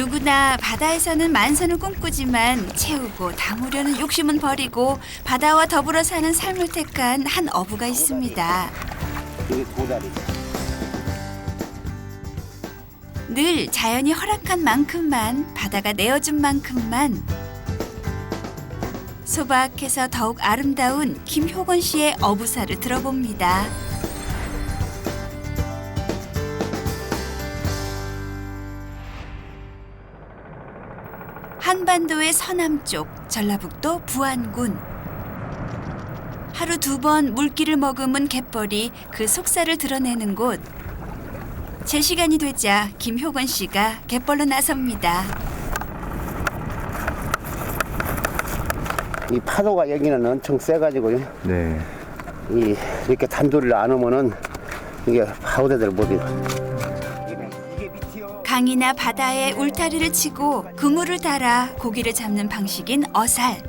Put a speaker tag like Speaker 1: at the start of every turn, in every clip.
Speaker 1: 누구나 바다에서는 만선을 꿈꾸지만 채우고 담으려는 욕심은 버리고 바다와 더불어 사는 삶을 택한 한 어부가 있습니다.
Speaker 2: 이게 도다리.
Speaker 1: 늘 자연이 허락한 만큼만, 바다가 내어준 만큼만 소박해서 더욱 아름다운 김효건 씨의 어부사를 들어봅니다. 한반도의 서남쪽 전라북도 부안군. 하루 2번 물기를 머금은 갯벌이 그 속살을 드러내는 곳. 제 시간이 되자 김효건 씨가 갯벌로 나섭니다.
Speaker 2: 이 파도가 여기는 엄청 세가지고요.
Speaker 3: 네.
Speaker 2: 이렇게 단도리를 안 오면은 이게 파우대들 못 이겨.
Speaker 1: 강이나 바다에 울타리를 치고 그물을 달아 고기를 잡는 방식인 어살.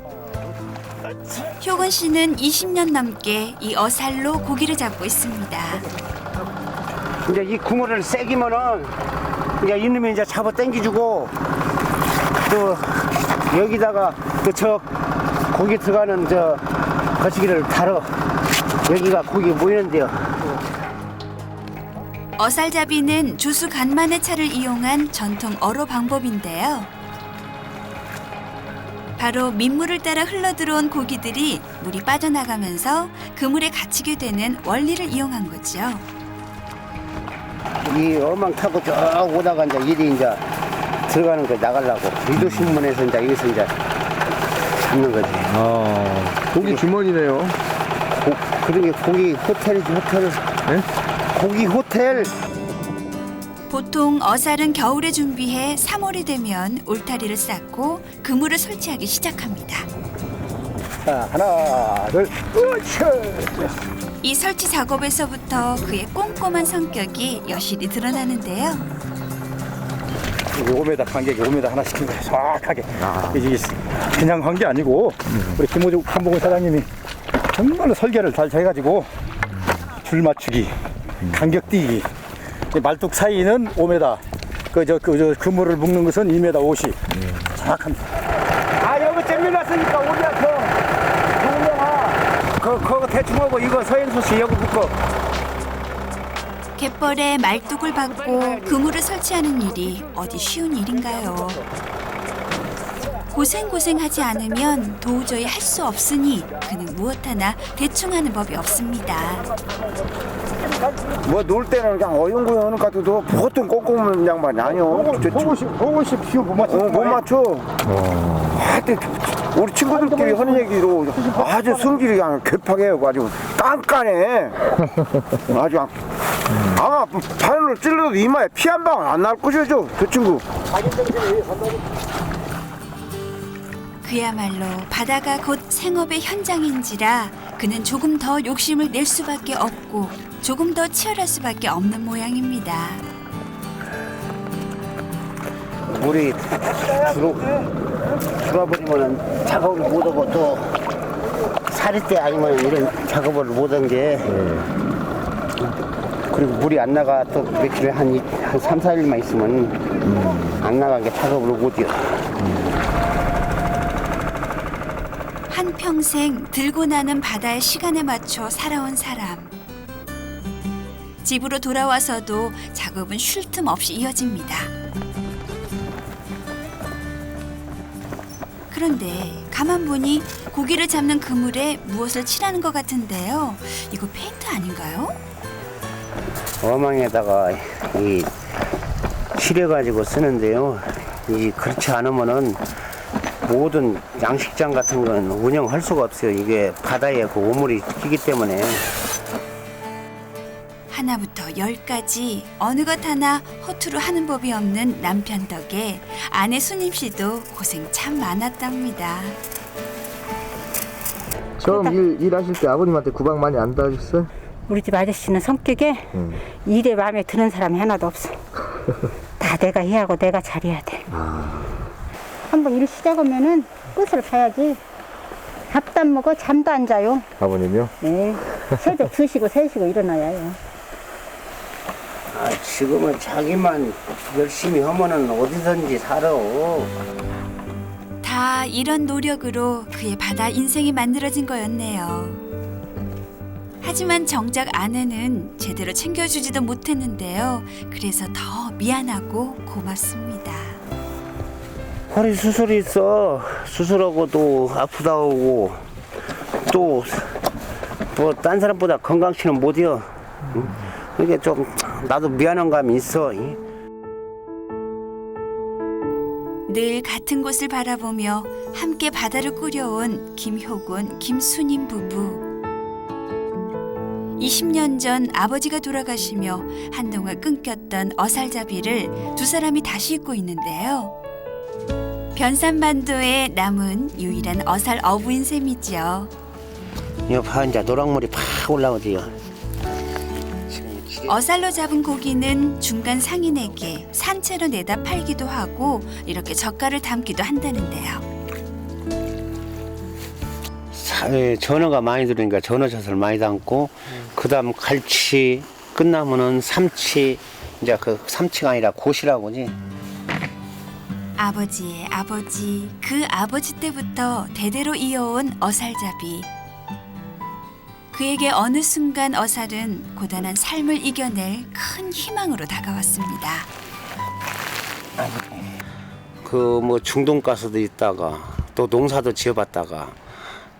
Speaker 1: 효건 씨는 20년 넘게 이 어살로 고기를 잡고 있습니다.
Speaker 2: 이제 이 구멍을 세기면은 이제 이놈이 이제 잡아 당겨주고 또 여기다가 그 저 고기 들어가는 저 거시기를 달아. 여기가 고기 모이는데요.
Speaker 1: 어살잡이는 조수 간만의 차를 이용한 전통 어로 방법인데요. 바로 민물을 따라 흘러들어온 고기들이 물이 빠져나가면서 그물에 갇히게 되는 원리를 이용한 거죠.
Speaker 2: 이 어망 타고 쭉 오다가 이제 일이 이제 들어가는 거 나가려고 의도신문에서 이제 여기서 이제 잡는 거지.
Speaker 3: 고기 주머니네요.
Speaker 2: 그런 게 고기 호텔이지 호텔.
Speaker 3: 네?
Speaker 2: 고기 호텔.
Speaker 1: 보통 어살은 겨울에 준비해 3월이 되면 울타리를 쌓고 그물을 설치하기 시작합니다.
Speaker 2: 자, 하나, 둘, 으쌰.
Speaker 1: 이 설치 작업에서부터 그의 꼼꼼한 성격이 여실히 드러나는데요.
Speaker 4: 5m 간격에 5m 하나 시킨 거예요. 정확하게. 이게 그냥 한 게 아니고 우리 김호중 한봉훈 사장님이 정말로 설계를 잘 해가지고 줄 맞추기, 간격 띄기. 말뚝 사이는 5m. 저 그물을 묶는 것은 2m 50. 정확합니다.
Speaker 2: 아, 여기 잼밀났으니까 우리가 그거 대충 하고 이거 서현수 씨 여기 붙고.
Speaker 1: 갯벌에 말뚝을 박고 그물을 설치하는 일이 어디 쉬운 일인가요? 고생하지 않으면 도저히 할 수 없으니 그는 무엇 하나 대충 하는 법이 없습니다.
Speaker 5: 뭐 놀 때는 그냥 어영부영 하는 것 같아도 보통 꼼꼼한 양반이 아니요.
Speaker 4: 호곤씨 비교 못 맞춰.
Speaker 5: 못 맞춰. 하여튼 우리 친구들끼리 하는 얘기로 아주 성질이 그냥 괴팍해요. 아주 깐깐해. 아주 그냥 아마 바늘을 찔러도 이마에 피 한 방울 안 날 것이죠. 그 친구.
Speaker 1: 그야말로 바다가 곧 생업의 현장인지라 그는 조금 더 욕심을 낼 수밖에 없고 조금 더 치열할 수밖에 없는 모양입니다.
Speaker 2: 물이 들어버리면은 작업을 못하고 또 살이 때 아니면 이런 작업을 못한 게 그리고 물이 안 나가 또 며칠에 한 3, 4일만 있으면 안 나간 게 작업을 못해요.
Speaker 1: 한평생 들고 나는 바다의 시간에 맞춰 살아온 사람. 집으로 돌아와서도 작업은 쉴 틈 없이 이어집니다. 그런데 가만 보니 고기를 잡는 그물에 무엇을 칠하는 것 같은데요. 이거 페인트 아닌가요?
Speaker 2: 어망에다가 이 칠해가지고 쓰는데요. 이 그렇지 않으면은 모든 양식장 같은 건 운영할 수가 없어요. 이게 바다에 그 오물이 끼기 때문에.
Speaker 1: 하나부터 10까지 어느 것 하나 허투루 하는 법이 없는 남편 덕에 아내 수님 씨도 고생 참 많았답니다.
Speaker 3: 처음 일하실 때 아버님한테 구박 많이 안 당하셨어요?
Speaker 6: 우리 집 아저씨는 성격에 일에 마음에 드는 사람이 하나도 없어. 다 내가 해야 하고 내가 잘해야 돼. 한번 일 시작하면은 끝을 봐야지. 밥도 안 먹어, 잠도 안 자요.
Speaker 3: 아버님이요?
Speaker 6: 네. 새벽 2시고 3시고 일어나야 해요.
Speaker 2: 아치. 지금은 자기만 열심히 하면은 어디든지 살아.
Speaker 1: 다 이런 노력으로 그의 바다 인생이 만들어진 거였네요. 하지만 정작 아내는 제대로 챙겨주지도 못했는데요. 그래서 더 미안하고 고맙습니다.
Speaker 2: 허리 수술이 있어. 수술하고 또 아프다 오고 또 뭐 딴 사람보다 건강치는 못이여. 그게 좀 나도 미안한 감이 있어.
Speaker 1: 늘 같은 곳을 바라보며 함께 바다를 꾸려온 김효곤, 김순임 부부. 20년 전 아버지가 돌아가시며 한동안 끊겼던 어살잡이를 두 사람이 다시 잇고 있는데요. 변산반도에 남은 유일한 어살 어부인 셈이지요.
Speaker 2: 이거 봐, 이제 노랑물이 팍 올라오지요.
Speaker 1: 어살로 잡은 고기는 중간 상인에게 산채로 내다 팔기도 하고 이렇게 젓갈을 담기도 한다는데요.
Speaker 2: 전어가 많이 들으니까 전어젓을 많이 담고 그다음 갈치 끝나면은 삼치, 이제 그 삼치가 아니라 고시라고지.
Speaker 1: 아버지의 아버지, 그 아버지 때부터 대대로 이어온 어살잡이. 그에게 어느 순간 어살은 고단한 삶을 이겨낼 큰 희망으로 다가왔습니다.
Speaker 2: 그 뭐 중동 가서도 있다가 또 농사도 지어봤다가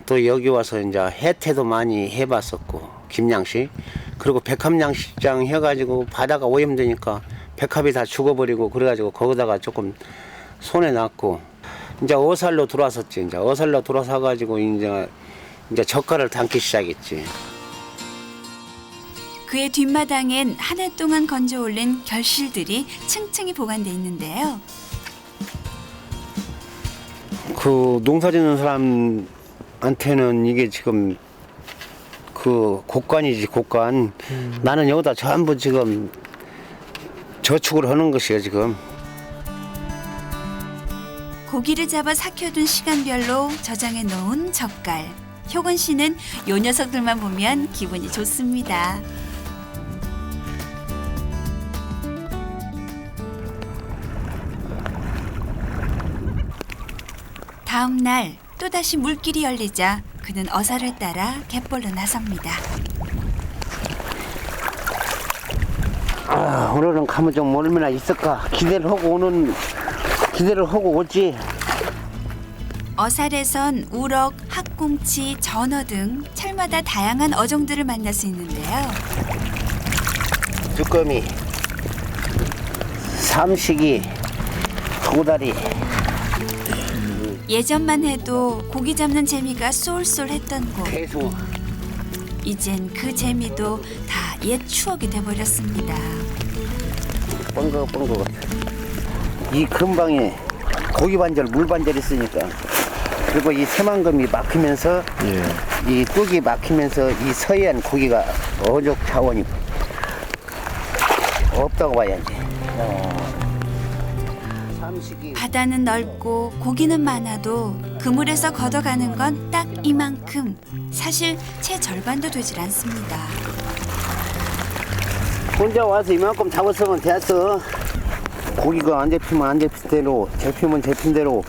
Speaker 2: 또 여기 와서 이제 해태도 많이 해봤었고 김양식, 그리고 백합양식장 해가지고 바다가 오염되니까 백합이 다 죽어버리고 그래가지고 거기다가 조금 손에 났고 이제 어살로 들어왔었지. 이제 어살로 들어서 가지고 이제 젓갈을 담기 시작했지.
Speaker 1: 그의 뒷마당엔 한 해 동안 건져 올린 결실들이 층층이 보관돼 있는데요.
Speaker 2: 그 농사 짓는 사람한테는 이게 지금 그 곡간이지, 곡간. 나는 여기다 전부 지금 저축을 하는 것이에요, 지금.
Speaker 1: 고기를 잡아 삭혀둔 시간별로 저장해 놓은 젓갈. 효건 씨는 요 녀석들만 보면 기분이 좋습니다. 다음 날 또다시 물길이 열리자 그는 어사를 따라 갯벌로 나섭니다.
Speaker 2: 아, 오늘은 가면 좀 얼마나 있을까 기대를 하고 오지.
Speaker 1: 어살에선 우럭, 학꽁치, 전어 등 철마다 다양한 어종들을 만날 수 있는데요.
Speaker 2: 쭈꾸미, 삼식이, 도다리.
Speaker 1: 예전만 해도 고기 잡는 재미가 쏠쏠했던 곳.
Speaker 2: 계속
Speaker 1: 이젠 그 재미도 다 옛 추억이 돼버렸습니다.
Speaker 2: 뻥긋 이 근방에 고기 반절, 물 반절 있으니까, 그리고 이 새만금이 막히면서 이 뚝이 막히면서 이 서해안 고기가 어족 자원이 없다고 봐야지. 삼식이
Speaker 1: 바다는 넓고 고기는 많아도 그물에서 걷어가는 건 딱 이만큼. 사실 채 절반도 되질 않습니다.
Speaker 2: 혼자 와서 이만큼 잡았으면 됐어. 고기가 안 잡히면 안 잡힌 대로, 잡히면 잡힌 대로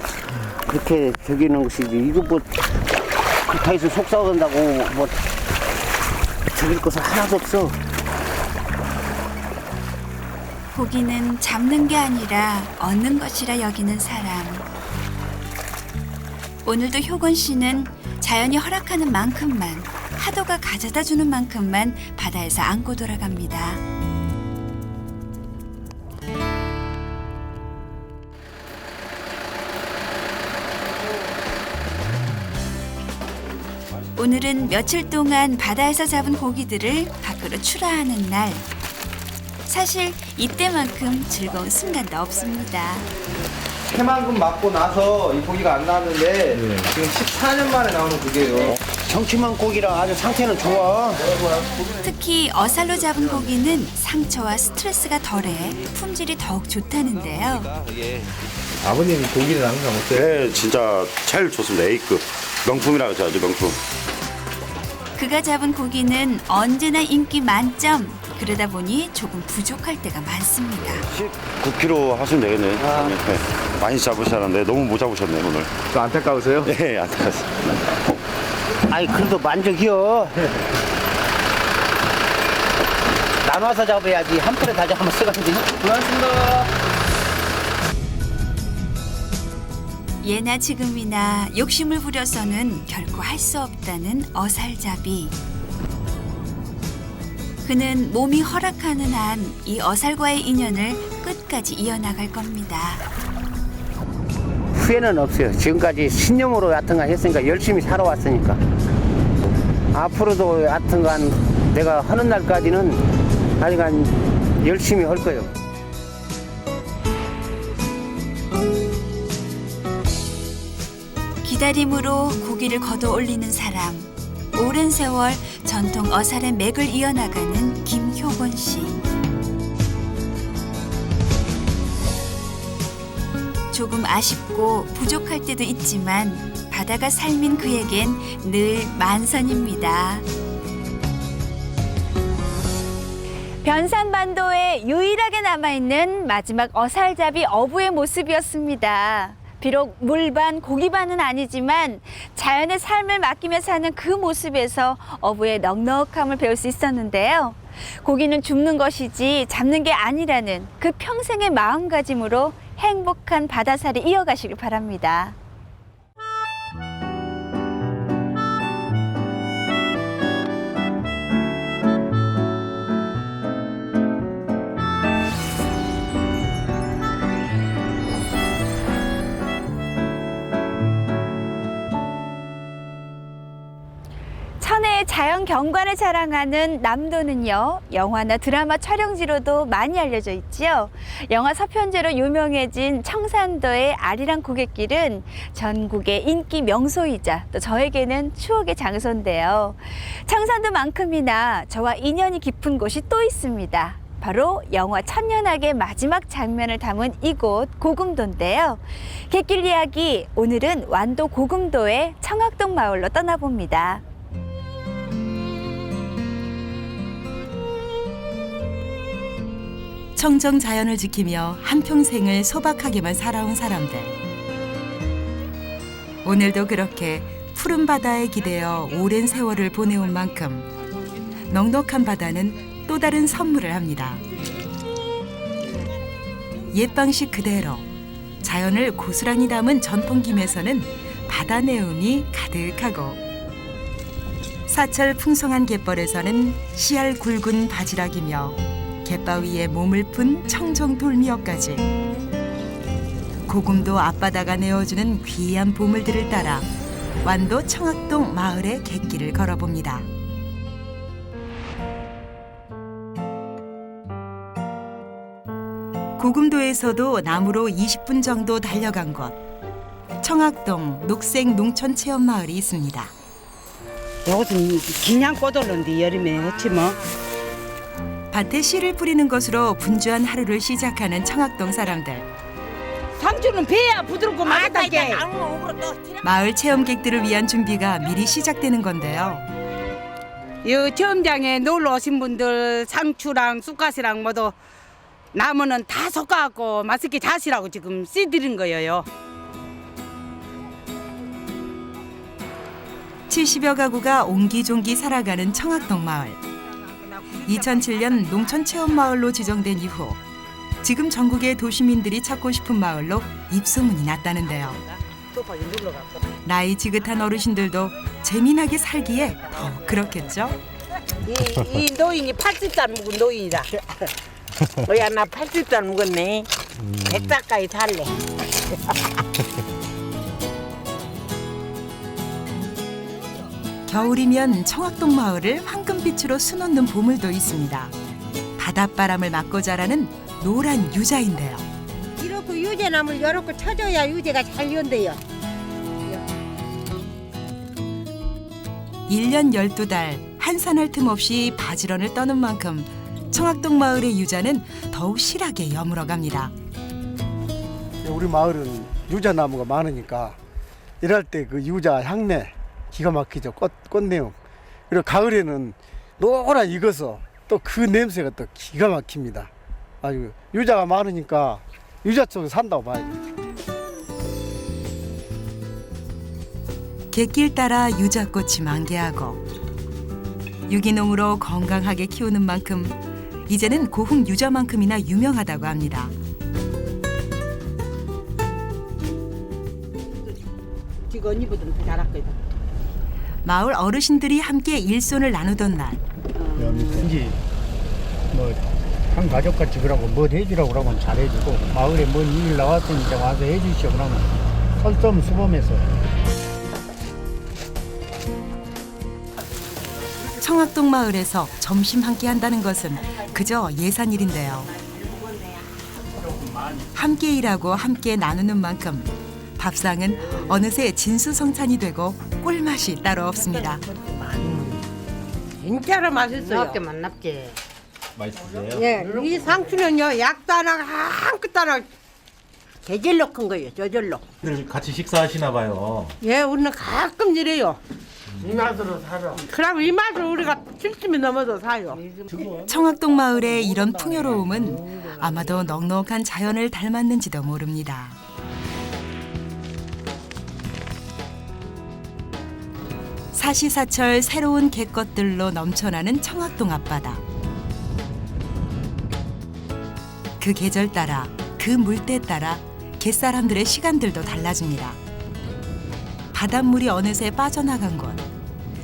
Speaker 2: 그렇게 저기는 것이지. 이거 뭐 그타에서 속삭은다고 뭐 저길 것은 하나도 없어.
Speaker 1: 고기는 잡는 게 아니라 얻는 것이라 여기는 사람. 오늘도 효건 씨는 자연이 허락하는 만큼만, 파도가 가져다 주는 만큼만 바다에서 안고 돌아갑니다. 오늘은 며칠 동안 바다에서 잡은 고기들을 밖으로 출하하는 날. 사실 이때만큼 즐거운 순간도 없습니다.
Speaker 3: 새만금 맞고 나서 이 고기가 안 나왔는데 지금 14년 만에 나오는 고기예요.
Speaker 2: 정치만 고기라 아주 상태는 좋아.
Speaker 1: 특히 어살로 잡은 고기는 상처와 스트레스가 덜해 품질이 더욱 좋다는데요.
Speaker 3: 아버님 고기는 항상 어때요?
Speaker 7: 네, 진짜 제일 좋습니다. A급 명품이라고 하죠, 명품.
Speaker 1: 그가 잡은 고기는 언제나 인기 만점. 그러다 보니 조금 부족할 때가 많습니다.
Speaker 7: 19kg 하시면 되겠네. 네. 많이 잡으셨는데 너무 못 잡으셨네 오늘.
Speaker 3: 저 안타까우세요?
Speaker 7: 네, 안타깝습니다.
Speaker 2: 아이 그래도 만족이요. 나눠서 잡아야지 한 풀에 다 잡으면 쓰간지.
Speaker 3: 고맙습니다.
Speaker 1: 예나 지금이나 욕심을 부려서는 결코 할 수 없다는 어살잡이. 그는 몸이 허락하는 한 이 어살과의 인연을 끝까지 이어나갈 겁니다.
Speaker 2: 후회는 없어요. 지금까지 신념으로 하여튼간 했으니까 열심히 살아왔으니까. 앞으로도 하여튼간 내가 하는 날까지는 하여간 열심히 할 거예요.
Speaker 1: 기다림으로 고기를 걷어 올리는 사람. 오랜 세월 전통 어살의 맥을 이어나가는 김효곤 씨. 조금 아쉽고 부족할 때도 있지만 바다가 삶인 그에겐 늘 만선입니다. 변산반도에 유일하게 남아있는 마지막 어살잡이 어부의 모습이었습니다. 비록 물반 고기반은 아니지만 자연의 삶을 맡기며 사는 그 모습에서 어부의 넉넉함을 배울 수 있었는데요. 고기는 죽는 것이지 잡는 게 아니라는 그 평생의 마음가짐으로 행복한 바다살이 이어가시길 바랍니다. 천혜의 자연 경관을 자랑하는 남도는요, 영화나 드라마 촬영지로도 많이 알려져 있지요. 영화 서편제로 유명해진 청산도의 아리랑 고갯길은 전국의 인기 명소이자 또 저에게는 추억의 장소인데요. 청산도만큼이나 저와 인연이 깊은 곳이 또 있습니다. 바로 영화 천년악의 마지막 장면을 담은 이곳 고금도인데요. 갯길 이야기, 오늘은 완도 고금도의 청학동 마을로 떠나봅니다.
Speaker 8: 청정 자연을 지키며 한평생을 소박하게만 살아온 사람들. 오늘도 그렇게 푸른 바다에 기대어 오랜 세월을 보내온 만큼 넉넉한 바다는 또 다른 선물을 합니다. 옛 방식 그대로 자연을 고스란히 담은 전통김에서는 바다 내음이 가득하고, 사철 풍성한 갯벌에서는 씨알 굵은 바지락이며 갯바위에 몸을 푼 청정 돌미역까지, 고금도 앞바다가 내어주는 귀한 보물들을 따라 완도 청학동 마을의 갯길을 걸어봅니다. 고금도에서도 나무로 20분 정도 달려간 곳, 청학동 녹색 농촌 체험 마을이 있습니다.
Speaker 9: 이것은 그냥 꼬들는데 여름에 어찌 뭐.
Speaker 8: 밭에 씨를 뿌리는 것으로 분주한 하루를 시작하는 청학동 사람들.
Speaker 9: 상추는 배야 부드럽고 맛있다게.
Speaker 8: 마을 체험객들을 위한 준비가 미리 시작되는 건데요.
Speaker 9: 이 체험장에 놀러 오신 분들 상추랑 쑥갓이랑 뭐도 나무는 다 섞어갖고 맛있게 자시라고 지금 씨드린 거예요.
Speaker 8: 70여 가구가 옹기종기 살아가는 청학동 마을. 2007년 농촌체험마을로 지정된 이후 지금 전국의 도시민들이 찾고 싶은 마을로 입소문이 났다는데요. 나이 지긋한 어르신들도 재미나게 살기에 더 그렇겠죠?
Speaker 9: 이 노인이 80살 묵은 노인이다. 뭐야 나 80살 묵었네. 100살까지 살래.
Speaker 8: 겨울이면 청학동 마을을 황금빛으로 수놓는 보물도 있습니다. 바닷바람을 맞고 자라는 노란 유자인데요.
Speaker 6: 이렇게 유자나무를 이렇게 쳐줘야 유자가 잘 연대요.
Speaker 8: 1년 12달 한 산할 틈 없이 바지런을 떠는 만큼 청학동 마을의 유자는 더욱 실하게 여물어갑니다.
Speaker 4: 우리 마을은 유자나무가 많으니까 이럴 때 그 유자 향내 기가 막히죠. 꽃내음. 그리고 가을에는 노란 익어서 또
Speaker 10: 또 그 냄새가 또 기가 막힙니다. 아주 유자가 많으니까 유자 쪽에 산다고 봐야죠.
Speaker 8: 갯길 따라 유자꽃이 만개하고 유기농으로 건강하게 키우는 만큼 이제는 고흥 유자만큼이나 유명하다고 합니다.
Speaker 9: 지금 언니보다는 더 잘할거든.
Speaker 8: 마을 어르신들이 함께 일손을 나누던 날
Speaker 4: 언제든지 한 가족같이 그러고 뭐 해주라고 그러면 잘해주고 마을에 뭔 일 나왔으니까 와서 해주시오 그러면 솔선수범해서.
Speaker 8: 청학동 마을에서 점심 함께 한다는 것은 그저 예산일인데요. 함께 일하고 함께 나누는 만큼 밥상은 어느새 진수성찬이 되고 꿀맛이 따로 없습니다.
Speaker 9: 진짜로 맛있어요.
Speaker 11: 납게 만납게.
Speaker 4: 맛있으세요?
Speaker 11: 예, 이 상추는요 약도 안 하고 아무것도 안 하고 저절로 큰 거예요. 저절로.
Speaker 12: 늘 같이 식사하시나 봐요.
Speaker 11: 예, 우리는 가끔 이래요.
Speaker 10: 이 맛으로 살아.
Speaker 11: 그럼 이 맛을 우리가 70이 넘어도 사요.
Speaker 8: 청학동 마을의 이런 풍요로움은 아마도 넉넉한 자연을 닮았는지도 모릅니다. 사시사철 새로운 갯것들로 넘쳐나는 청학동 앞바다. 그 계절 따라 그 물때 따라 갯사람들의 시간들도 달라집니다. 바닷물이 어느새 빠져나간 곳,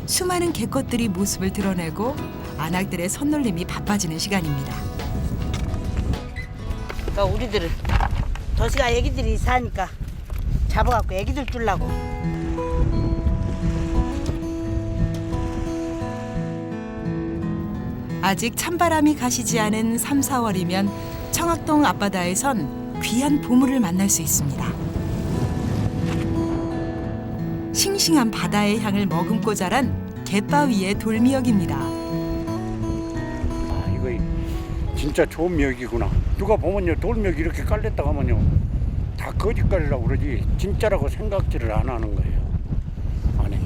Speaker 8: 수많은 갯것들이 모습을 드러내고 안악들의 손놀림이 바빠지는 시간입니다.
Speaker 11: 그러니까 우리들은 도시가 애기들이 사니까 잡아갖고 애기들 주려고.
Speaker 8: 아직 찬바람이 가시지 않은 3, 4월이면 청학동 앞바다에선 귀한 보물을 만날 수 있습니다. 싱싱한 바다의 향을 머금고 자란 갯바위의 돌미역입니다.
Speaker 4: 아, 이거 진짜 좋은 미역이구나. 누가 보면요 돌미역 이렇게 깔렸다 하면요 다 거짓말이라고 그러지 진짜라고 생각지를 안 하는 거예요. 안 해.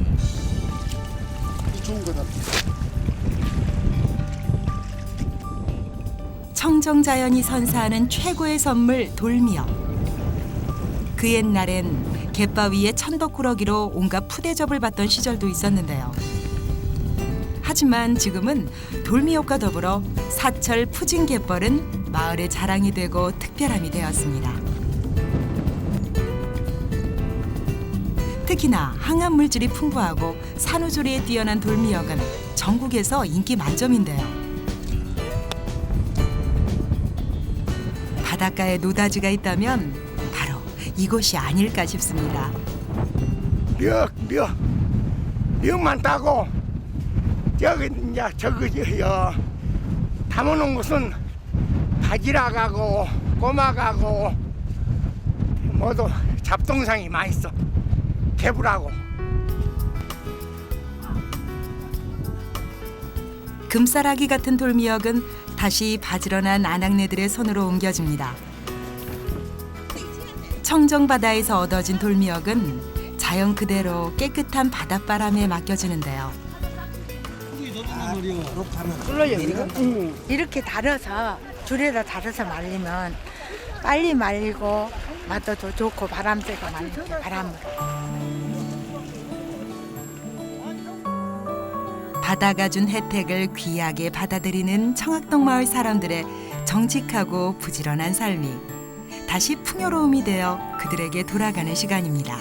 Speaker 10: 좋은 거다.
Speaker 8: 청정자연이 선사하는 최고의 선물 돌미역. 그 옛날엔 갯바위에 천덕꾸러기로 온갖 푸대접을 받던 시절도 있었는데요. 하지만 지금은 돌미역과 더불어 사철 푸진 갯벌은 마을의 자랑이 되고 특별함이 되었습니다. 특히나 항암 물질이 풍부하고 산후조리에 뛰어난 돌미역은 전국에서 인기 만점인데요. 바닷가에 노다지가 있다면 바로 이곳이 아닐까 싶습니다.
Speaker 5: 미역만 따고 저기 이제 저거요 담아놓은 것은 바지락하고 꼬막하고 모두 잡동상이 맛있어. 개불하고.
Speaker 8: 금싸라기 같은 돌미역은 다시 바지런한 아낙네들의 손으로 옮겨집니다. 청정바다에서 얻어진 돌미역은 자연 그대로 깨끗한 바닷바람에 맡겨지는데요.
Speaker 11: 끓어요. 이렇게 달아서 줄에다 달아서 말리면 빨리 말리고 맛도 더 좋고 바람 쐬고 말리고 바람으로.
Speaker 8: 바다가 준 혜택을 귀하게 받아들이는 청학동 마을 사람들의 정직하고 부지런한 삶이 다시 풍요로움이 되어 그들에게 돌아가는 시간입니다.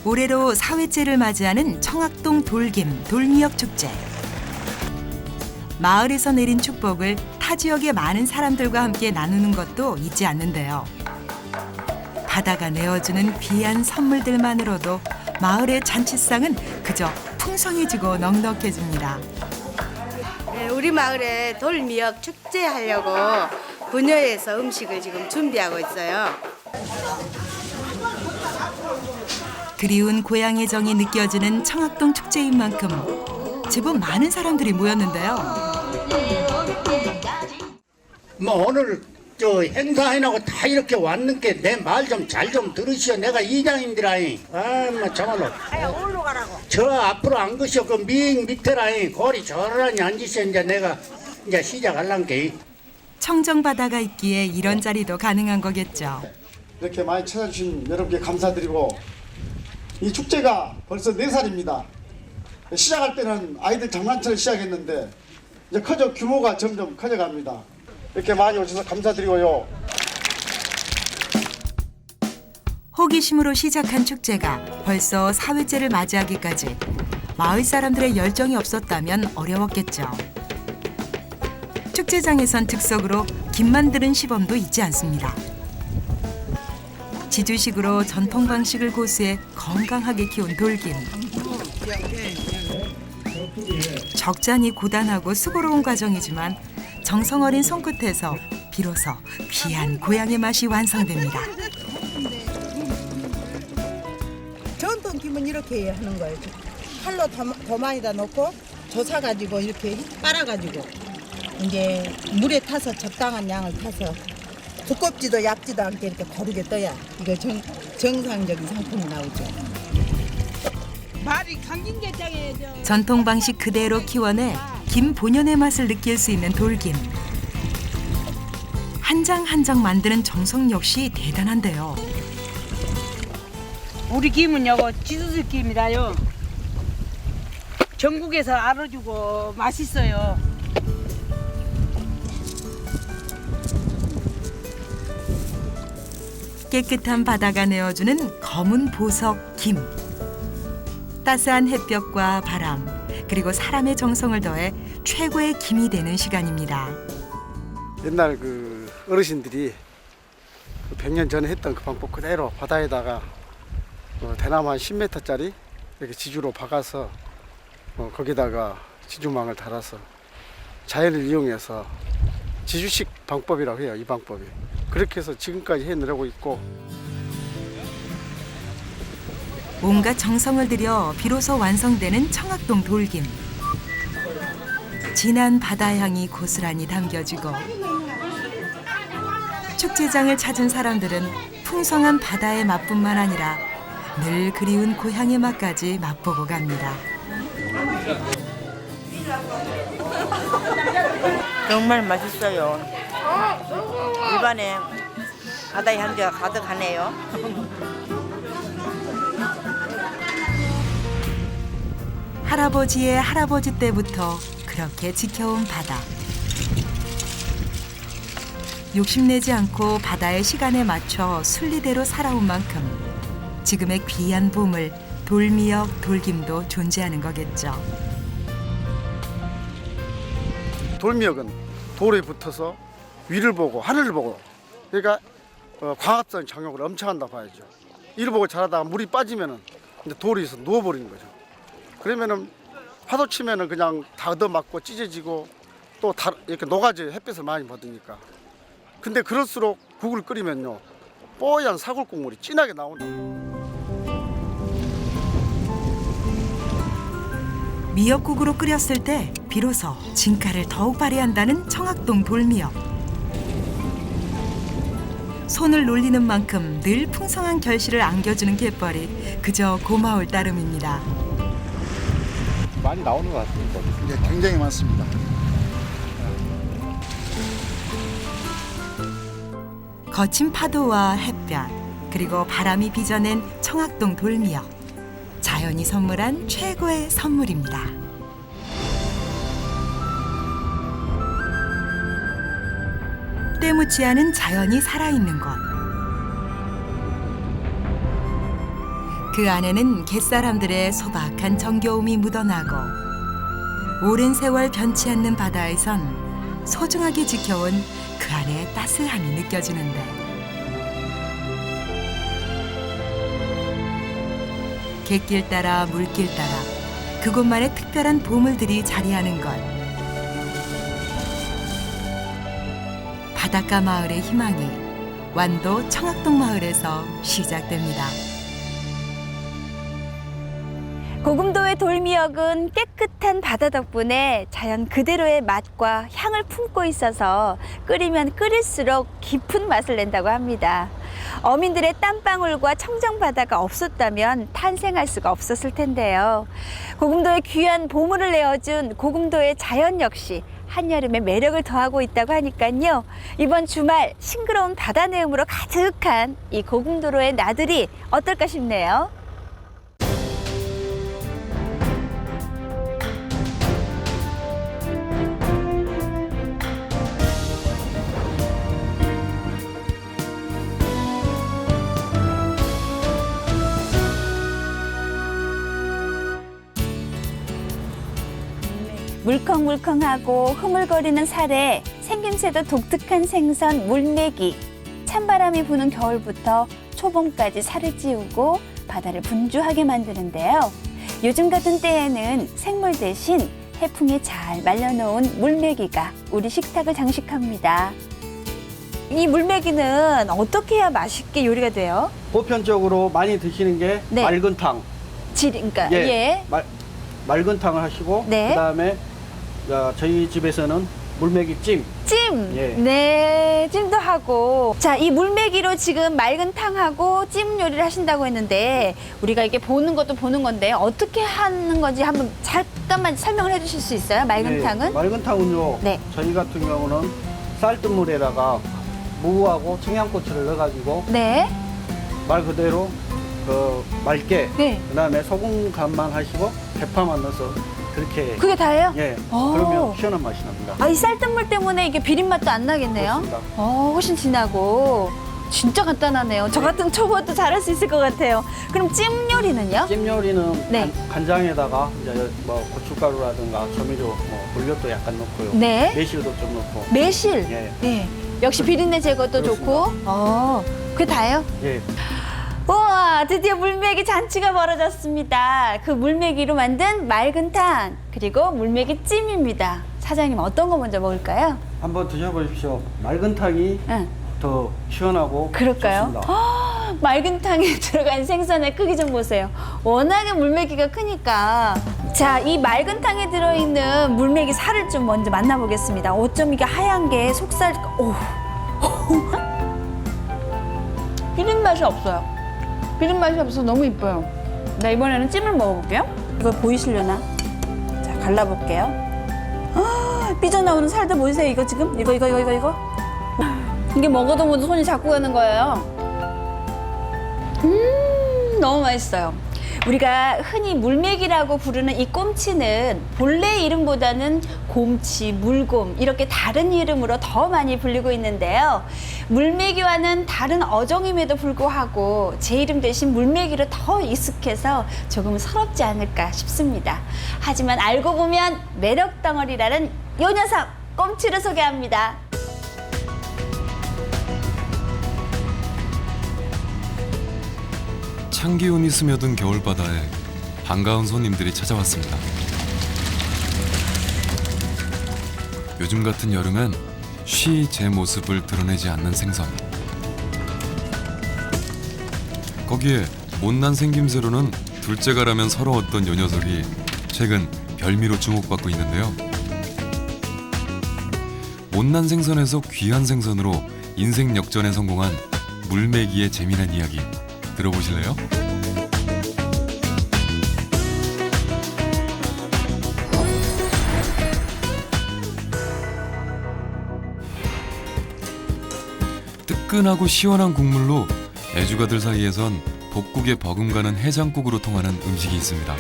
Speaker 8: 올해로 4회째를 맞이하는 청학동 돌김 돌미역 축제. 마을에서 내린 축복을 타 지역의 많은 사람들과 함께 나누는 것도 잊지 않는데요. 바다가 내어주는 귀한 선물들만으로도 마을의 잔치상은 그저 풍성해지고 넉넉해집니다.
Speaker 13: 네, 우리 마을에 돌미역 축제 하려고 분여해서 음식을 지금 준비하고 있어요.
Speaker 8: 그리운 고향의 정이 느껴지는 청학동 축제인 만큼 제법 많은 사람들이 모였는데요.
Speaker 4: 뭐 오늘
Speaker 14: 저 행사해놓고 다 이렇게 왔는게 내 말 좀 잘 좀 들으시오. 내가 이장인들아이. 뭐 정말로.
Speaker 11: 어디로 가라고?
Speaker 14: 저 앞으로 안 가시오. 그 밑에라이 고리 저러니 앉으시오. 이제 내가 이제 시작할란 게.
Speaker 8: 청정바다가 있기에 이런 자리도 가능한 거겠죠.
Speaker 10: 이렇게 많이 찾아주신 여러분께 감사드리고, 이 축제가 벌써 4살입니다. 시작할 때는 아이들 장난처럼 시작했는데 이제 규모가 점점 커져갑니다. 이렇게 많이 오셔서 감사드리고요.
Speaker 8: 호기심으로 시작한 축제가 벌써 4회째를 맞이하기까지 마을 사람들의 열정이 없었다면 어려웠겠죠. 축제장에선 즉석으로 김 만드는 시범도 있지 않습니다. 지주식으로 전통 방식을 고수해 건강하게 키운 돌김. 적잖이 고단하고 수고로운 과정이지만 정성 어린 손끝에서 비로소 귀한 고향의 맛이 완성됩니다.
Speaker 11: 전통 김은 이렇게 하는 거예요. 칼로 더 많이다 넣고 져사가지고 이렇게 빨아가지고 이제 물에 타서 적당한 양을 타서 두껍지도 얇지도 않게 이렇게 거르게 떠야 이거 정상적인 상품이 나오죠. 말이 감긴 게장에
Speaker 8: 전통 방식 그대로 키워내 김 본연의 맛을 느낄 수 있는 돌김. 한 장 한 장 만드는 정성 역시 대단한데요.
Speaker 9: 우리 김은 요거 지수스 김이라요. 전국에서 알아주고 맛있어요.
Speaker 8: 깨끗한 바다가 내어주는 검은 보석 김. 따스한 햇볕과 바람, 그리고 사람의 정성을 더해 최고의 김이 되는 시간입니다.
Speaker 10: 옛날 그 어르신들이 100년 전에 했던 그 방법 그대로 바다에다가 대나무 한 10m짜리 이렇게 지주로 박아서 거기다가 지주망을 달아서 자연을 이용해서 지주식 방법이라고 해요. 이 방법이. 그렇게 해서 지금까지 해내려고 있고,
Speaker 8: 온갖 정성을 들여 비로소 완성되는 청학동 돌김. 진한 바다향이 고스란히 담겨지고 축제장을 찾은 사람들은 풍성한 바다의 맛뿐만 아니라 늘 그리운 고향의 맛까지 맛보고 갑니다.
Speaker 15: 정말 맛있어요. 입안에 바다의 향기가 가득하네요.
Speaker 8: 할아버지의 할아버지 때부터 그렇게 지켜온 바다. 욕심내지 않고 바다의 시간에 맞춰 순리대로 살아온 만큼 지금의 귀한 보물 돌미역, 돌김도 존재하는 거겠죠.
Speaker 10: 돌미역은 돌에 붙어서 위를 보고 하늘을 보고, 그러니까 광합성 작용을 엄청 한다 봐야죠. 이를 보고 자라다가 물이 빠지면은 이제 돌이 누워버리는 거죠. 그러면은 파도 치면은 그냥 다 얻어맞고 찢어지고 또 이렇게 녹아져요. 햇빛을 많이 받으니까. 근데 그럴수록 국을 끓이면요, 뽀얀 사골 국물이 진하게 나온다.
Speaker 8: 미역국으로 끓였을 때 비로소 진가를 더욱 발휘한다는 청학동 돌미역. 손을 놀리는 만큼 늘 풍성한 결실을 안겨주는 갯벌이 그저 고마울 따름입니다.
Speaker 4: 많이 나오는 것 같습니다.
Speaker 5: 네, 굉장히 많습니다.
Speaker 8: 거친 파도와 햇볕, 그리고 바람이 빚어낸 청학동 돌미역. 자연이 선물한 최고의 선물입니다. 때묻지 않은 자연이 살아있는 곳. 그 안에는 갯사람들의 소박한 정겨움이 묻어나고 오랜 세월 변치 않는 바다에선 소중하게 지켜온 그 안의 따스함이 느껴지는데, 갯길 따라 물길 따라 그곳만의 특별한 보물들이 자리하는 것. 바닷가 마을의 희망이 완도 청학동 마을에서 시작됩니다.
Speaker 1: 고금도의 돌미역은 깨끗한 바다 덕분에 자연 그대로의 맛과 향을 품고 있어서 끓이면 끓일수록 깊은 맛을 낸다고 합니다. 어민들의 땀방울과 청정바다가 없었다면 탄생할 수가 없었을 텐데요. 고금도의 귀한 보물을 내어준 고금도의 자연 역시 한여름의 매력을 더하고 있다고 하니까요. 이번 주말 싱그러운 바다 내음으로 가득한 이 고금도로의 나들이 어떨까 싶네요. 물컹물컹하고 흐물거리는 살에 생김새도 독특한 생선 물메기. 찬바람이 부는 겨울부터 초봄까지 살을 찌우고 바다를 분주하게 만드는데요. 요즘 같은 때에는 생물 대신 해풍에 잘 말려놓은 물메기가 우리 식탁을 장식합니다. 이 물메기는 어떻게 해야 맛있게 요리가 돼요?
Speaker 3: 보편적으로 많이 드시는 게
Speaker 1: 네.
Speaker 3: 맑은탕.
Speaker 1: 그러니까
Speaker 3: 예. 맑은탕을 하시고
Speaker 1: 네.
Speaker 3: 그다음에 저희 집에서는 물메기 찜.
Speaker 1: 찜!
Speaker 3: 예.
Speaker 1: 네, 찜도 하고. 자, 이 물메기로 지금 맑은 탕하고 찜 요리를 하신다고 했는데 우리가 이게 보는 것도 보는 건데 어떻게 하는 건지 한번 잠깐만 설명을 해주실 수 있어요? 맑은 탕은?
Speaker 3: 맑은 탕은요.
Speaker 1: 네.
Speaker 3: 저희 같은 경우는 쌀뜨물에다가 무하고 청양고추를 넣어가지고
Speaker 1: 네.
Speaker 3: 말 그대로 맑게
Speaker 1: 네.
Speaker 3: 그다음에 소금 간만 하시고 대파만 넣어서 그렇게
Speaker 1: 그게 다예요?
Speaker 3: 예.
Speaker 1: 오.
Speaker 3: 그러면 시원한 맛이 납니다.
Speaker 1: 아, 이 쌀뜨물 때문에 이게 비린맛도 안 나겠네요?
Speaker 3: 그렇습니다.
Speaker 1: 훨씬 진하고. 진짜 간단하네요. 저 같은 초보도 잘할 수 있을 것 같아요. 그럼 찜 요리는요?
Speaker 3: 찜 요리는
Speaker 1: 네.
Speaker 3: 간장에다가 이제 뭐 고춧가루라든가 조미료, 물엿도 약간 넣고요.
Speaker 1: 네.
Speaker 3: 매실도 좀 넣고.
Speaker 1: 매실?
Speaker 3: 예.
Speaker 1: 네. 역시 비린내 제거도 좋고. 그게 다예요?
Speaker 3: 예.
Speaker 1: 우와, 드디어 물메기 잔치가 벌어졌습니다. 그 물메기로 만든 맑은탕, 그리고 물메기 찜입니다. 사장님, 어떤 거 먼저 먹을까요?
Speaker 3: 한번 드셔보십시오. 맑은 탕이 더 시원하고
Speaker 1: 그럴까요?
Speaker 3: 좋습니다.
Speaker 1: 맑은 탕에 들어간 생선의 크기 좀 보세요. 워낙에 물메기가 크니까. 자, 이 맑은 탕에 들어있는 물메기 살을 좀 먼저 만나보겠습니다. 어쩜 이게 하얀 게 속살, 비린 맛이 없어요. 비린 맛이 없어서 너무 이뻐요. 나 이번에는 찜을 먹어볼게요. 이거 보이시려나? 자, 갈라볼게요. 삐져나오는 살도 보이세요? 이거 지금? 이거. 이게 먹어도 손이 자꾸 가는 거예요. 너무 맛있어요. 우리가 흔히 물메기라고 부르는 이 꼼치는 본래 이름보다는 곰치, 물곰 이렇게 다른 이름으로 더 많이 불리고 있는데요. 물메기와는 다른 어종임에도 불구하고 제 이름 대신 물메기로 더 익숙해서 조금 서럽지 않을까 싶습니다. 하지만 알고 보면 매력 덩어리라는 요 녀석 꼼치를 소개합니다.
Speaker 16: 찬 기운이 스며든 겨울바다에 반가운 손님들이 찾아왔습니다. 요즘 같은 여름엔 쉬 제 모습을 드러내지 않는 생선. 거기에 못난 생김새로는 둘째가라면 서러웠던 요 녀석이 최근 별미로 주목받고 있는데요. 못난 생선에서 귀한 생선으로 인생 역전에 성공한 물메기의 재미난 이야기 들어보실래요? 뜨끈하고 시원한 국물로 애주가들 사이에선 복국에 버금가는 해장국으로 통하는 음식이 있습니다.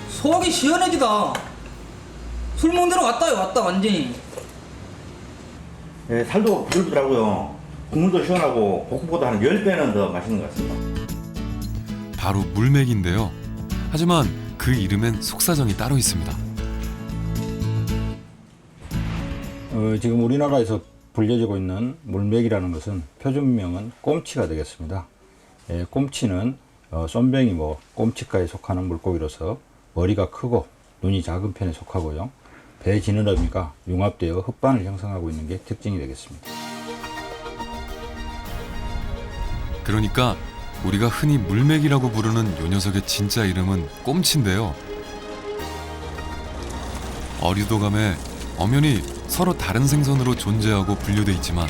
Speaker 17: 속이 시원해지다. 술 먹는 데로 왔다 완전히.
Speaker 18: 네, 살도 부들부들하고요. 국물도 시원하고 볶음보다 한 10배는 더 맛있는 것 같습니다.
Speaker 16: 바로 물메기인데요. 하지만 그 이름엔 속사정이 따로 있습니다.
Speaker 19: 지금 우리나라에서 불려지고 있는 물메기라는 것은 표준명은 꼼치가 되겠습니다. 꼼치는 쏨뱅이 꼼치과에 속하는 물고기로서 머리가 크고 눈이 작은 편에 속하고요. 배 지느러미가 융합되어 흙반을 형성하고 있는 게 특징이 되겠습니다.
Speaker 16: 그러니까 우리가 흔히 물맥이라고 부르는 요 녀석의 진짜 이름은 꼼치인데요. 어류도감에 엄연히 서로 다른 생선으로 존재하고 분류돼 있지만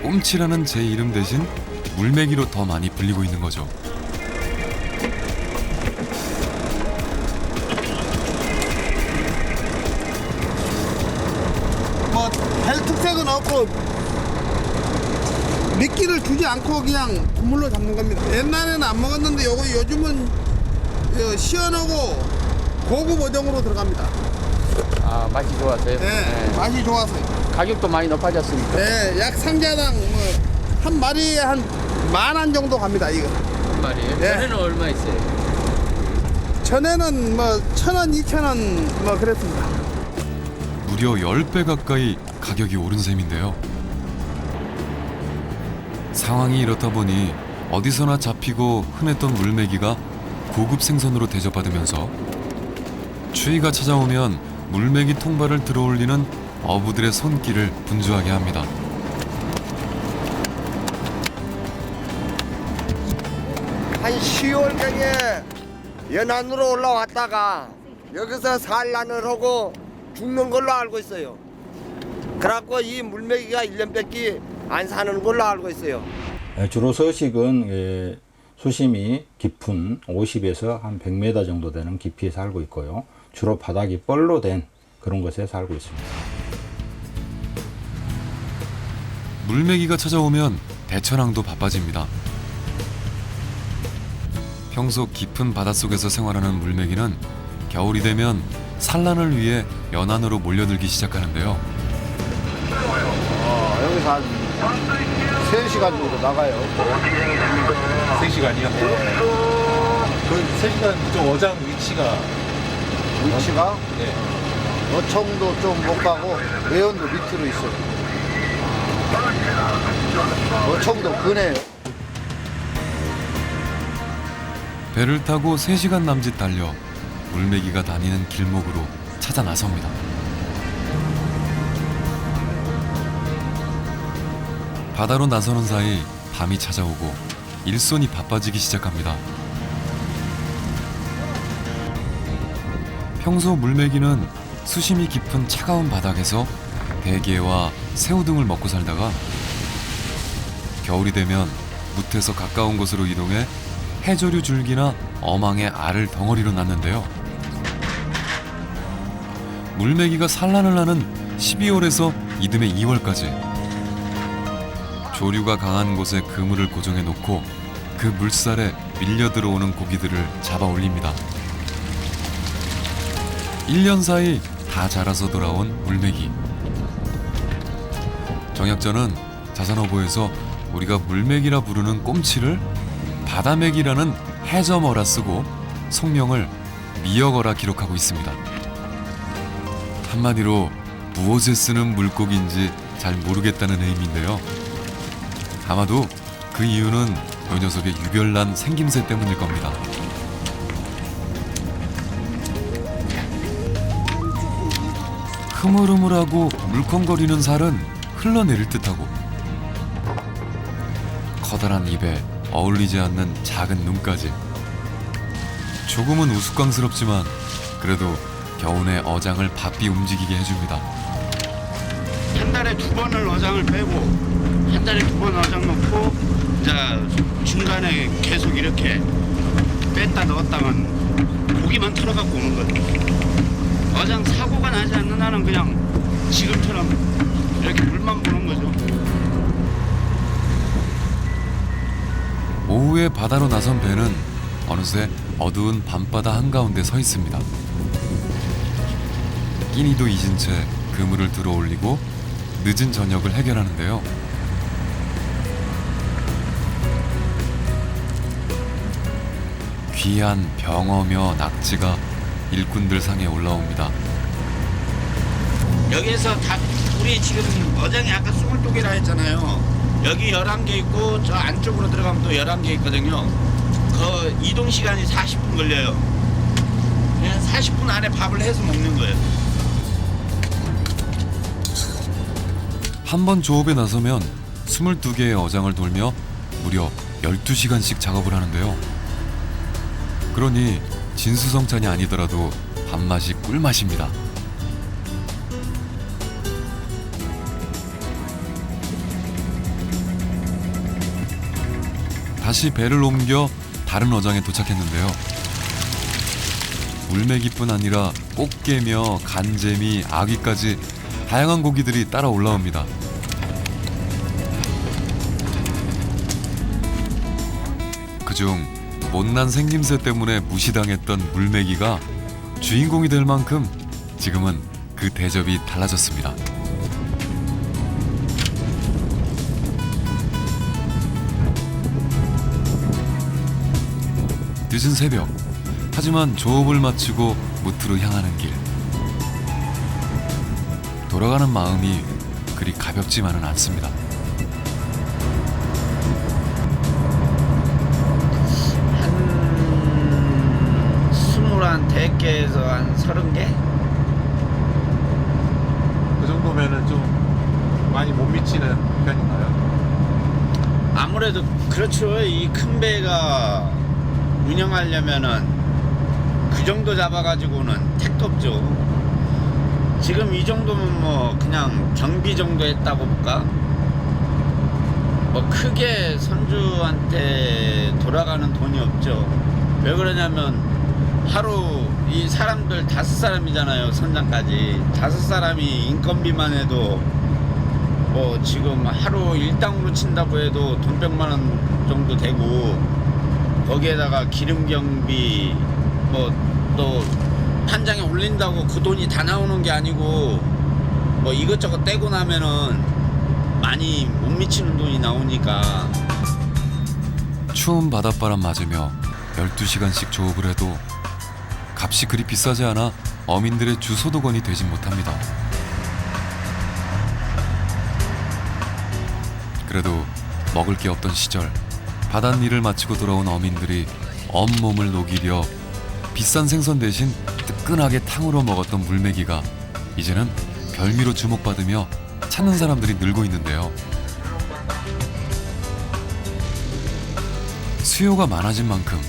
Speaker 16: 꼼치라는 제 이름 대신 물맥이로 더 많이 불리고 있는 거죠.
Speaker 10: 뭐 별 특색은 없고 미끼를 주지 않고 그냥 그물로 잡는 겁니다. 옛날에는 안 먹었는데 요즘은 시원하고 고급 어종으로 들어갑니다.
Speaker 2: 아, 맛이 좋았어요?
Speaker 10: 네, 맛이 좋아서요.
Speaker 2: 가격도 많이 높아졌습니다.
Speaker 10: 네, 약 상자당 한 마리에 한 10,000원 정도 갑니다, 이거.
Speaker 2: 한 마리에?
Speaker 10: 네.
Speaker 2: 전에는 얼마 있어요?
Speaker 10: 전에는 뭐 1,000원, 2,000원 뭐 그랬습니다.
Speaker 16: 무려 10배 가까이 가격이 오른 셈인데요. 상황이 이렇다 보니 어디서나 잡히고 흔했던 물메기가 고급 생선으로 대접받으면서 추위가 찾아오면 물메기 통발을 들어올리는 어부들의 손길을 분주하게 합니다.
Speaker 5: 한 10월경에 연안으로 올라왔다가 여기서 산란을 하고 죽는 걸로 알고 있어요. 그래갖고 이 물메기가 1년밖에 안 사는 걸로 알고 있어요.
Speaker 19: 주로 서식은 수심이 깊은 50에서 한 100m 정도 되는 깊이에 살고 있고요. 주로 바닥이 뻘로 된 그런 곳에 살고 있습니다.
Speaker 16: 물메기가 찾아오면 대천항도 바빠집니다. 평소 깊은 바닷속에서 생활하는 물메기는 겨울이 되면 산란을 위해 연안으로 몰려들기 시작하는데요.
Speaker 3: 여기서 한 3시간 정도 나가요.
Speaker 12: 3시간이요?
Speaker 3: 네.
Speaker 12: 그 3시간 좀 어장 위치가?
Speaker 3: 네. 어청도 좀 못 가고 외연도 밑으로 있어요. 어청도 그네요.
Speaker 16: 배를 타고 3시간 남짓 달려 물메기가 다니는 길목으로 찾아 나섭니다. 바다로 나서는 사이 밤이 찾아오고 일손이 바빠지기 시작합니다. 평소 물메기는 수심이 깊은 차가운 바닥에서 대게와 새우 등을 먹고 살다가 겨울이 되면 무태서 가까운 곳으로 이동해 해조류 줄기나 어망의 알을 덩어리로 낳는데요. 물메기가 산란을 하는 12월에서 이듬해 2월까지 조류가 강한 곳에 그물을 고정해 놓고 그 물살에 밀려 들어오는 고기들을 잡아 올립니다. 1년 사이 다 자라서 돌아온 물메기. 정약전은 자산어보에서 우리가 물메기라 부르는 꼼치를 바다메기라는 해저어라 쓰고 속명을 미역어라 기록하고 있습니다. 한마디로 무엇에 쓰는 물고기인지 잘 모르겠다는 의미인데요. 아마도 그 이유는 이 녀석의 유별난 생김새 때문일 겁니다. 흐물흐물하고 물컹거리는 살은 흘러내릴 듯하고 커다란 입에 어울리지 않는 작은 눈까지 조금은 우스꽝스럽지만 그래도 겨우내 어장을 바삐 움직이게 해줍니다.
Speaker 14: 한 달에 2번을 어장을 빼고 한 달에 2번 어장 넣고 이제 중간에 계속 이렇게 뺐다 넣었다만 고기만 털어갖고 오는 거예요. 어장 사고가 나지 않는 한은 그냥 지금처럼 이렇게 물만 보는 거죠.
Speaker 16: 오후에 바다로 나선 배는 어느새 어두운 밤바다 한가운데 서 있습니다. 끼니도 잊은 채 그물을 들어 올리고 늦은 저녁을 해결하는데요. 귀한 병어며 낙지가 일꾼들 상에 올라옵니다.
Speaker 14: 여기에서 다 우리 지금 어장이 아까 22개라 했잖아요. 여기 11개 있고 저 안쪽으로 들어가면 또 11개 있거든요. 그 이동 시간이 40분 걸려요. 그냥 40분 안에 밥을 해서 먹는 거예요.
Speaker 16: 한 번 조업에 나서면 22개의 어장을 돌며 무려 12시간씩 작업을 하는데요. 그러니 진수성찬이 아니더라도 밥맛이 꿀맛입니다. 다시 배를 옮겨 다른 어장에 도착했는데요. 물메기뿐 아니라 꽃게며 간재미, 아귀까지 다양한 고기들이 따라 올라옵니다. 그중 못난 생김새 때문에 무시당했던 물메기가 주인공이 될 만큼 지금은 그 대접이 달라졌습니다. 늦은 새벽, 하지만 조업을 마치고 무트로 향하는 길. 돌아가는 마음이 그리 가볍지만은 않습니다.
Speaker 14: 한 100개에서 한 30개?
Speaker 12: 그 정도면은 좀 많이 못 미치는 편인가요?
Speaker 14: 아무래도 그렇죠. 이 큰 배가 운영하려면은 그 정도 잡아가지고는 택도 없죠. 지금 이 정도면 뭐 그냥 경비 정도 했다고 볼까? 뭐 크게 선주한테 돌아가는 돈이 없죠. 왜 그러냐면 하루 이 사람들 5사람이잖아요. 선장까지 5사람이 인건비만 해도 뭐 지금 하루 일당으로 친다고 해도 돈 100만 원 정도 되고, 거기에다가 기름 경비 뭐 또 판장에 올린다고 그 돈이 다 나오는 게 아니고 뭐 이것저것 떼고 나면은 많이 못 미치는 돈이 나오니까.
Speaker 16: 추운 바닷바람 맞으며 12시간씩 조업을 해도 값이 그리 비싸지 않아 어민들의 주 소득원이 되진 못합니다. 그래도 먹을 게 없던 시절 바닷일을 마치고 돌아온 어민들이 온몸을 녹이려 비싼 생선 대신 뜨끈하게 탕으로 먹었던 물메기가 이제는 별미로 주목받으며 찾는 사람들이 늘고 있는데요. 수요가 많아진 만큼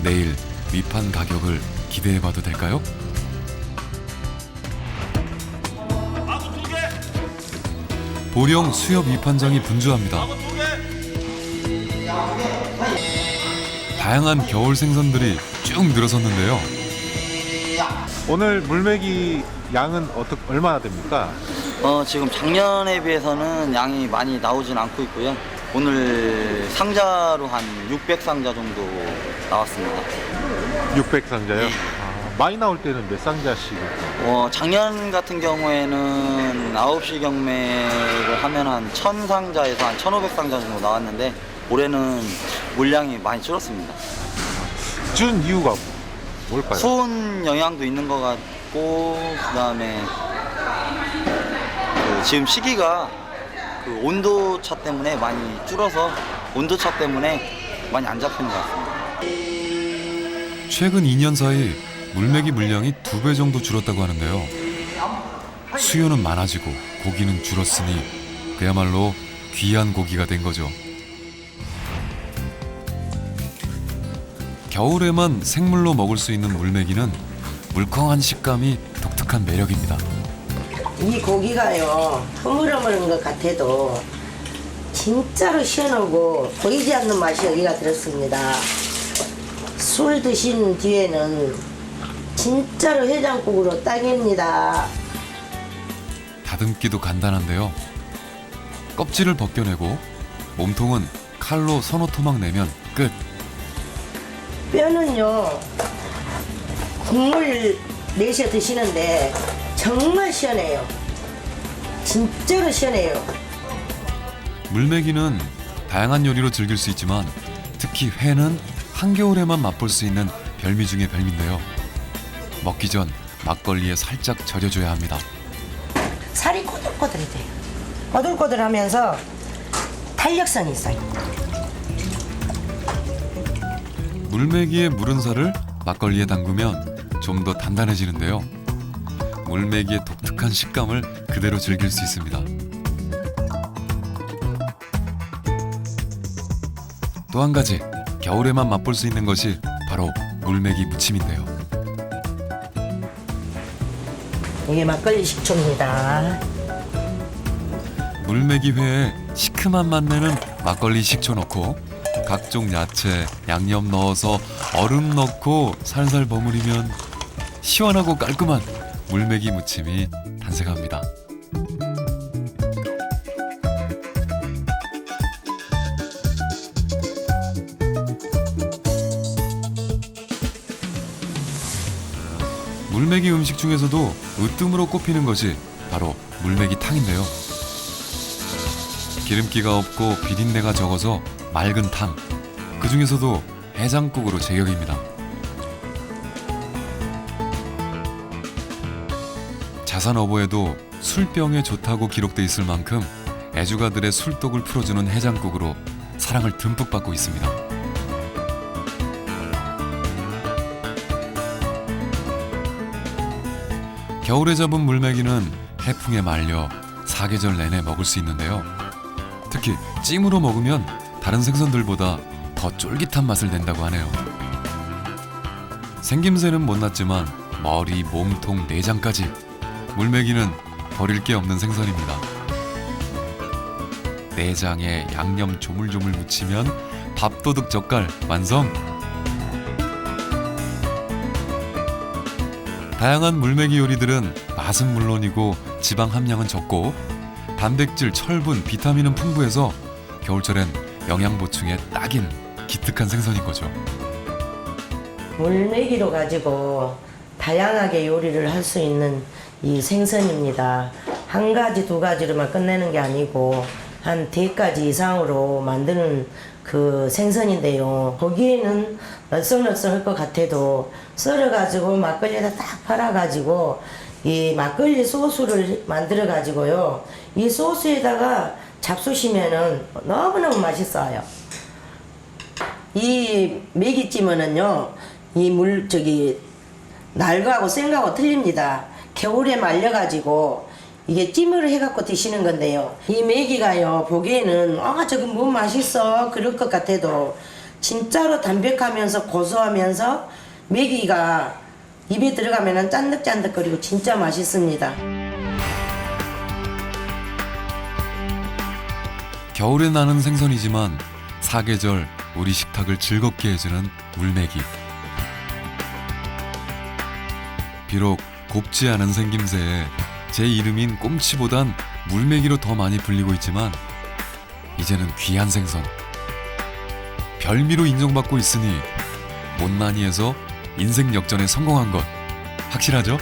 Speaker 16: 내일 위판 가격을 기대해봐도 될까요? 보령 수협 위판장이 분주합니다. 다양한 겨울 생선들이 쭉 늘어섰는데요.
Speaker 12: 오늘 물메기 양은 얼마나 됩니까?
Speaker 20: 지금 작년에 비해서는 양이 많이 나오진 않고 있고요. 오늘 상자로 한 600상자 정도 나왔습니다.
Speaker 12: 600상자요? 많이 나올 때는 몇 상자씩?
Speaker 20: 작년 같은 경우에는 9시 경매를 하면 한 1000상자에서 한 1500상자 정도 나왔는데 올해는 물량이 많이 줄었습니다.
Speaker 12: 준 이유가 뭘까요?
Speaker 20: 수온 영향도 있는 것 같고, 그다음에 지금 시기가 그 온도차 때문에 많이 줄어서 온도차 때문에 많이 안 잡히는 것 같습니다.
Speaker 16: 최근 2년 사이 물메기 물량이 2배 정도 줄었다고 하는데요. 수요는 많아지고 고기는 줄었으니 그야말로 귀한 고기가 된 거죠. 겨울에만 생물로 먹을 수 있는 물메기는 물컹한 식감이 독특한 매력입니다.
Speaker 21: 이 고기가요, 흐물흐물한 것 같아도 진짜로 시원하고 보이지 않는 맛이 여기가 들었습니다. 술 드신 뒤에는 진짜로 해장국으로 딱입니다.
Speaker 16: 다듬기도 간단한데요. 껍질을 벗겨내고 몸통은 칼로 서너 토막 내면 끝.
Speaker 21: 뼈는요, 국물 내셔 드시는데 정말 시원해요. 진짜로 시원해요.
Speaker 16: 물메기는 다양한 요리로 즐길 수 있지만 특히 회는 한겨울에만 맛볼 수 있는 별미 중의 별미인데요. 먹기 전 막걸리에 살짝 절여줘야 합니다.
Speaker 21: 살이 꼬들꼬들해 돼요. 꼬들꼬들하면서 탄력성이 있어요.
Speaker 16: 물메기의 무른 살을 막걸리에 담그면 좀 더 단단해지는데요. 물메기의 독특한 식감을 그대로 즐길 수 있습니다. 또 한 가지 겨울에만 맛볼 수 있는 것이 바로 물메기 무침인데요.
Speaker 21: 이게 막걸리 식초입니다.
Speaker 16: 물메기 회에 시큼한 맛 내는 막걸리 식초 넣고 각종 야채, 양념 넣어서 얼음 넣고 살살 버무리면 시원하고 깔끔한 물메기 무침이 탄생합니다. 물메기 음식 중에서도 으뜸으로 꼽히는 것이 바로 물메기 탕인데요. 기름기가 없고 비린내가 적어서 맑은 탕, 그 중에서도 해장국으로 제격입니다. 자산어보에도 술병에 좋다고 기록돼 있을 만큼 애주가들의 술독을 풀어주는 해장국으로 사랑을 듬뿍 받고 있습니다. 겨울에 잡은 물메기는 해풍에 말려 사계절 내내 먹을 수 있는데요. 특히 찜으로 먹으면 다른 생선들보다 더 쫄깃한 맛을 낸다고 하네요. 생김새는 못났지만 머리, 몸통, 내장까지 물메기는 버릴 게 없는 생선입니다. 내장에 양념 조물조물 묻히면 밥도둑 젓갈 완성! 다양한 물메기 요리들은 맛은 물론이고 지방 함량은 적고 단백질, 철분, 비타민은 풍부해서 겨울철엔 영양 보충에 딱인 기특한 생선인 거죠.
Speaker 21: 물메기로 가지고 다양하게 요리를 할 수 있는 이 생선입니다. 한 가지, 두 가지로만 끝내는 게 아니고 한 4가지 이상으로 만드는 그 생선인데요. 보기에는 널썩널썩할 것 같아도 썰어가지고 막걸리에다 딱 팔아가지고 이 막걸리 소스를 만들어가지고요. 이 소스에다가 잡수시면은 너무너무 맛있어요. 이 메기찜은요, 날거하고 생거하고 틀립니다. 겨울에 말려가지고 이게 찜으로 해갖고 드시는 건데요. 이 메기가요, 보기에는 저거 뭐 맛있어 그럴 것 같아도 진짜로 담백하면서 고소하면서 메기가 입에 들어가면 짠득짠득거리고 진짜 맛있습니다.
Speaker 16: 겨울에 나는 생선이지만 사계절 우리 식탁을 즐겁게 해주는 물메기. 비록 곱지 않은 생김새에 제 이름인 꼼치보단 물메기로 더 많이 불리고 있지만 이제는 귀한 생선. 별미로 인정받고 있으니 못난이에서 인생 역전에 성공한 것 확실하죠?